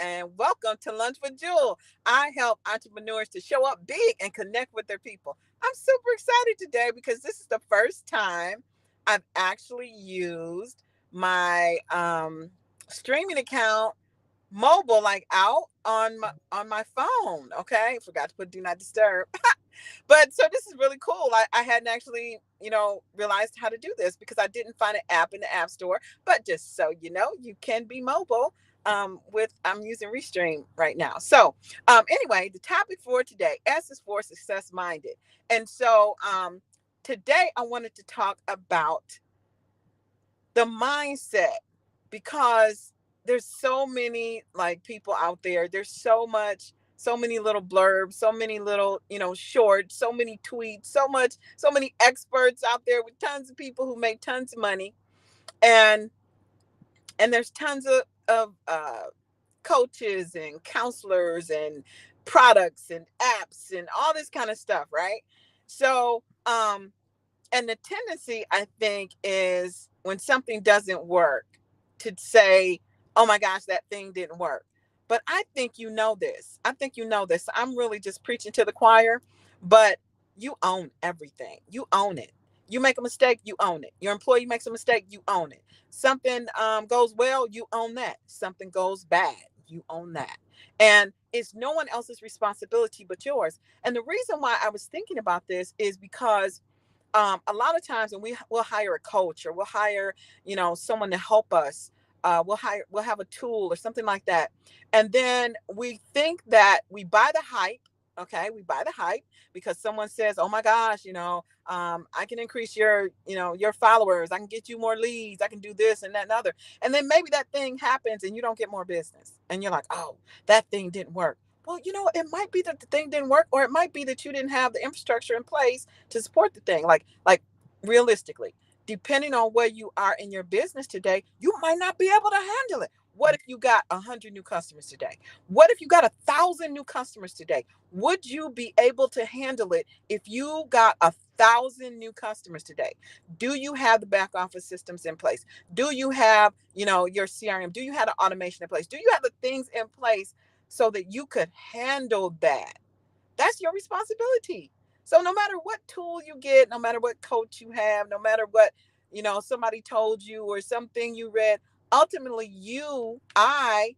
and welcome to Lunch with Jewel. I help entrepreneurs to show up big and connect with their people. I'm super excited today because this is the first time I've actually used my streaming account mobile, like out on my phone. Okay, forgot to put do not disturb. But so this is really cool. I hadn't actually, realized how to do this because I didn't find an app in the app store. But just so you know, you can be mobile. With I'm using Restream right now. So anyway, the topic for today, S is for success minded. And so today I wanted to talk about the mindset because there's so many like people out there. There's so many little blurbs, so many little, shorts, so many tweets, so many experts out there with tons of people who make tons of money. And there's tons of coaches and counselors and products and apps and all this kind of stuff, right? So and the tendency, I think, is when something doesn't work to say, oh my gosh, that thing didn't work. But I think you know this. I think you know this. I'm really just preaching to the choir, but you own everything. You own it. You make a mistake, you own it. Your employee makes a mistake, you own it. Something goes well, you own that. Something goes bad, you own that. And it's no one else's responsibility but yours. And the reason why I was thinking about this is because a lot of times when we'll hire a coach or we'll hire someone to help us, we'll have a tool or something like that, and then we think that we buy the hype. Okay, we buy the hype because someone says, oh my gosh, I can increase your followers, I can get you more leads, I can do this and that and other. And then maybe that thing happens and you don't get more business and you're like, oh, that thing didn't work. Well, it might be that the thing didn't work, or it might be that you didn't have the infrastructure in place to support the thing. Like realistically, depending on where you are in your business today, you might not be able to handle it. What if you got 100 new customers today? What if you got 1,000 new customers today? Would you be able to handle it if you got 1,000 new customers today? Do you have the back office systems in place? Do you have, your CRM? Do you have the automation in place? Do you have the things in place so that you could handle that? That's your responsibility. So no matter what tool you get, no matter what coach you have, no matter what, somebody told you or something you read, ultimately I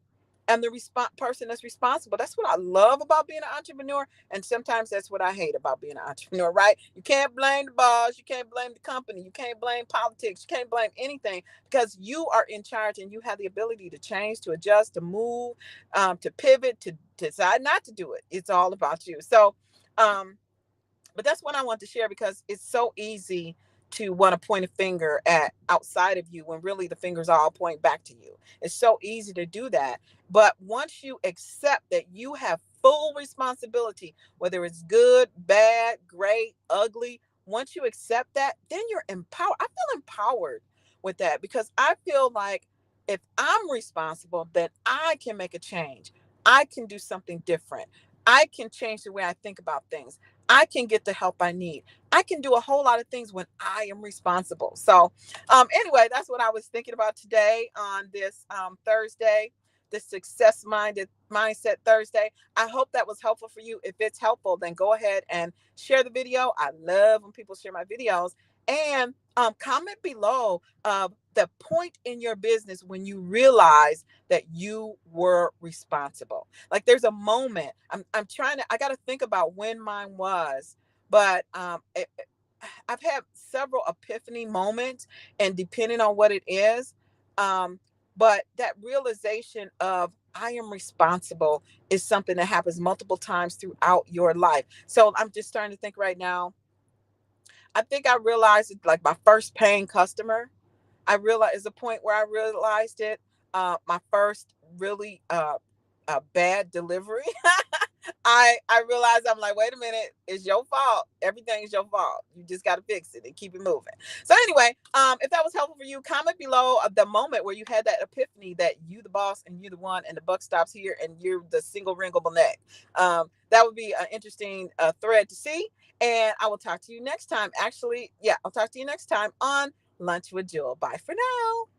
am the person that's responsible. That's what I love about being an entrepreneur. And sometimes that's what I hate about being an entrepreneur, right? You can't blame the boss. You can't blame the company. You can't blame politics. You can't blame anything because you are in charge and you have the ability to change, to adjust, to move, to pivot, to decide not to do it. It's all about you. So, but that's what I want to share because it's so easy to want to point a finger at outside of you when really the fingers all point back to you. It's so easy to do that. But once you accept that you have full responsibility, whether it's good, bad, great, ugly, once you accept that, then you're empowered. I feel empowered with that because I feel like if I'm responsible, then I can make a change. I can do something different. I can change the way I think about things. I can get the help I need. I can do a whole lot of things when I am responsible. So, anyway, that's what I was thinking about today on this Thursday, this success minded mindset Thursday. I hope that was helpful for you. If it's helpful, then go ahead and share the video. I love when people share my videos, and comment below the point in your business when you realize that you were responsible. Like there's a moment I'm trying to, I got to think about when mine was, but I've had several epiphany moments, and depending on what it is, but that realization of I am responsible is something that happens multiple times throughout your life. So I'm just starting to think right now. I think I realized it like my first paying customer. I realized is a point where I realized it. My first really bad delivery. I realized I'm like, wait a minute, it's your fault. Everything is your fault. You just got to fix it and keep it moving. So anyway, if that was helpful for you, comment below the moment where you had that epiphany that you the boss and you the one and the buck stops here and you're the single wrinkleable neck. That would be an interesting thread to see. And I will talk to you next time. Actually, yeah, I'll talk to you next time on Lunch with Jewel. Bye for now.